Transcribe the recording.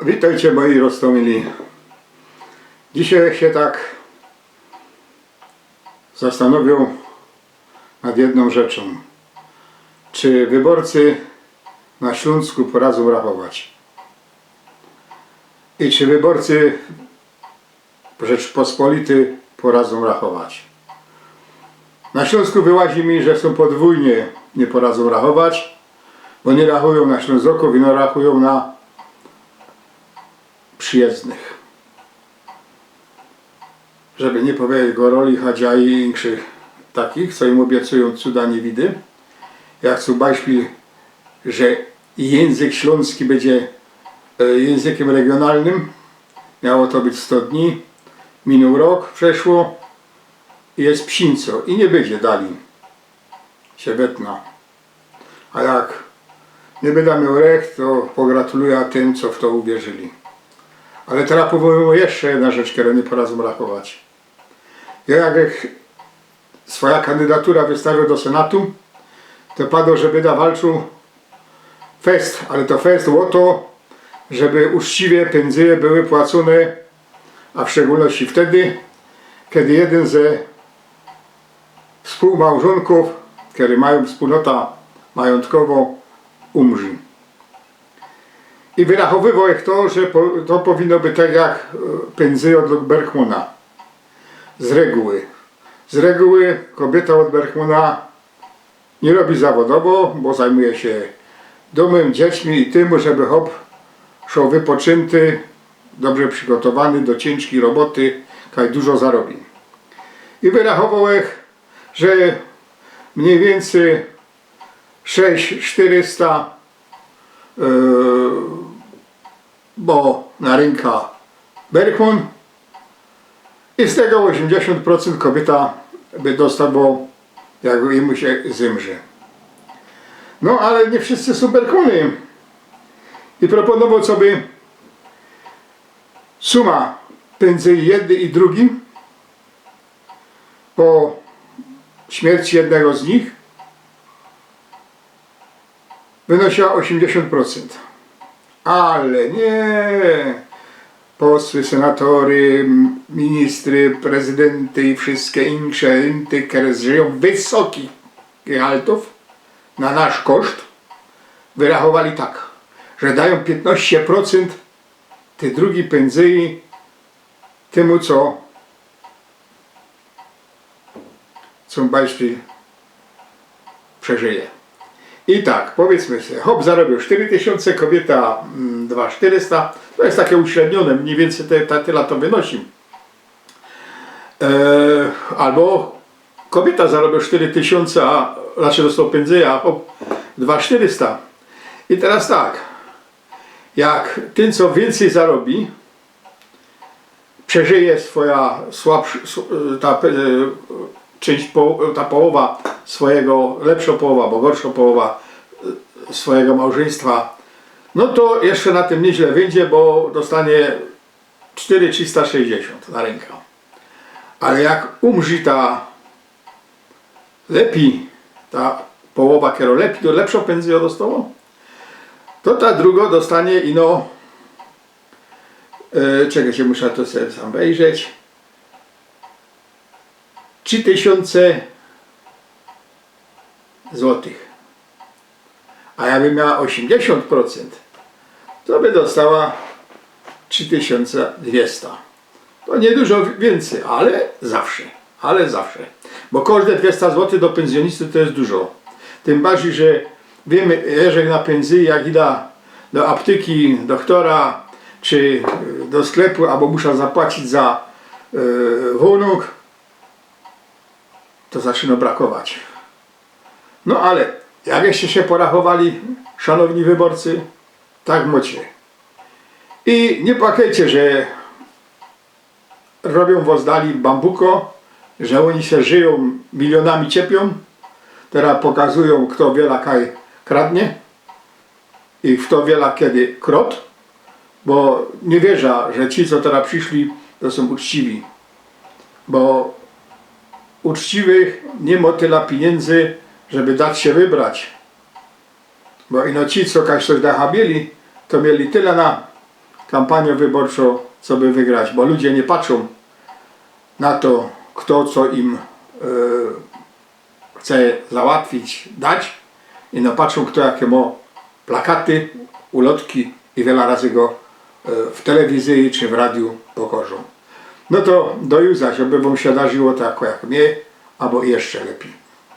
Witajcie moi roztomili. Dzisiaj się tak zastanowią nad jedną rzeczą. Czy wyborcy na Śląsku poradzą rachować? I czy wyborcy Rzeczpospolitej poradzą rachować? Na Śląsku wyłazi mi, że są podwójnie nie poradzą rachować, bo nie rachują na Ślązoków i nie rachują na przyjezdnych. Żeby nie powiedzieć Goroli, Hadziai i innych takich, co im obiecują cuda niewidy. Jak chcą beispiel, że język śląski będzie językiem regionalnym. Miało to być 100 dni. Minął rok, przeszło i jest psinco i nie będzie dali się wetna. A jak nie będę miał rech, to pogratuluję tym, co w to uwierzyli. Ale teraz powiem jeszcze jedna rzecz, którą nie poradzą rachować. Ja jak swoja kandydatura wystawił do Senatu, to padło, że będę walczył fest, ale to fest o to, żeby uczciwie pieniądze były płacone, a w szczególności wtedy, kiedy jeden ze współmałżonków, którzy mają wspólnota majątkową, umrze. I wyrachowywał ich to, że to powinno być tak jak pieniądze od Bergmana. Z reguły. Z reguły kobieta od Bergmana nie robi zawodowo, bo zajmuje się domem, dziećmi i tym, żeby hop szał wypoczęty, dobrze przygotowany do ciężkiej roboty, kaj dużo zarobi. I wyrachował ich, że mniej więcej 6400 bo na rynka Bergman i z tego 80% kobieta by dostał, bo jak jemu się zemrze. No ale nie wszyscy są Bergmany i proponował, co by suma pieniędzy jednym i drugim po śmierci jednego z nich wynosiła 80%. Ale nie, posły, senatory, ministry, prezydenty i wszystkie inne, które żyją wysokich gehaltów na nasz koszt, wyrachowali tak, że dają 15% te drugi pieniędzy temu, co beispiel przeżyje. I tak, powiedzmy sobie, hop zarobił 4000, kobieta 2400, to jest takie uśrednione, mniej więcej tyle to wynosi. Albo kobieta zarobił 4000, a raczej dostał pieniędzy, a hop 2400. I teraz tak, jak ten, co więcej zarobi, przeżyje swoja słabsza, ta połowa swojego, lepsza połowa, bo gorsza połowa swojego małżeństwa, no to jeszcze na tym nieźle wyjdzie, bo dostanie 4360 na rękę. Ale jak umrze ta lepiej, ta połowa, która lepiej, to lepszą pensję dostała, to ta druga dostanie ino, czekajcie, muszę to sobie sam wejrzeć, 3000 złotych. A jakby miała 80%, to by dostała 3200. To nie dużo więcej, ale zawsze. Bo każde 200 zł do pensjonisty to jest dużo. Tym bardziej, że wiemy, jeżeli na pensji, jak idę do apteki, doktora, czy do sklepu, albo muszę zapłacić za wolnok, to zaczyna brakować. No ale jak jeszcze się porachowali, szanowni wyborcy, tak mocie. I nie płakajcie, że robią w oddali bambuko, że oni się żyją, milionami ciepią. Teraz pokazują, kto wiele kaj kradnie i kto wiele kiedy krot, bo nie wierzę, że ci, co teraz przyszli, to są uczciwi. Bo uczciwych nie ma tyle pieniędzy, żeby dać się wybrać. Bo ino ci, co coś dacha mieli, to mieli tyle na kampanię wyborczą, co by wygrać, bo ludzie nie patrzą na to, kto co im chce załatwić, dać, i no patrzą, kto jakie ma plakaty, ulotki i wiele razy go w telewizji czy w radiu pokażą. No to do jutra, żeby wam się darzyło tak jak mnie, albo jeszcze lepiej.